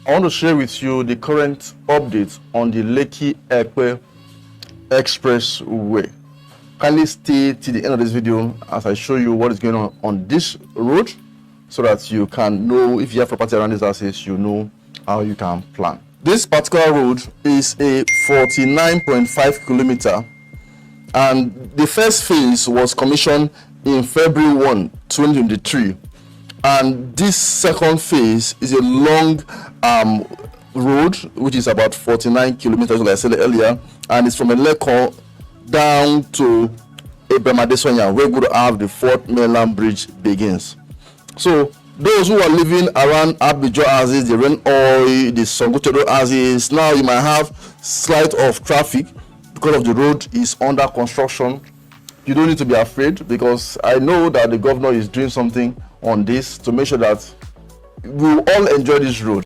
I want to share with you the current update on the Lekki-Epe Expressway. Kindly stay till the end of this video as I show you what is going on this road, so that you can know, if you have property around these houses, you know how you can plan. This particular road is a 49.5 kilometer, and the first phase was commissioned in February 1, 2023. And this second phase is a long road, which is about 49 kilometers, like I said earlier, and it's from Lekki down to Bamboozled, where we have the fourth mainland bridge begins. So those who are living around Abijo houses, the Ren Oil, the Songotero houses, now you might have slight of traffic because of the road is under construction. You don't need to be afraid, because I know that the governor is doing something on this to make sure that we will all enjoy this road.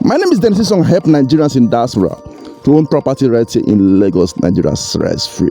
My name is Dennis on Help Nigerians in Diaspora to own property right here in Lagos, Nigeria, stress free.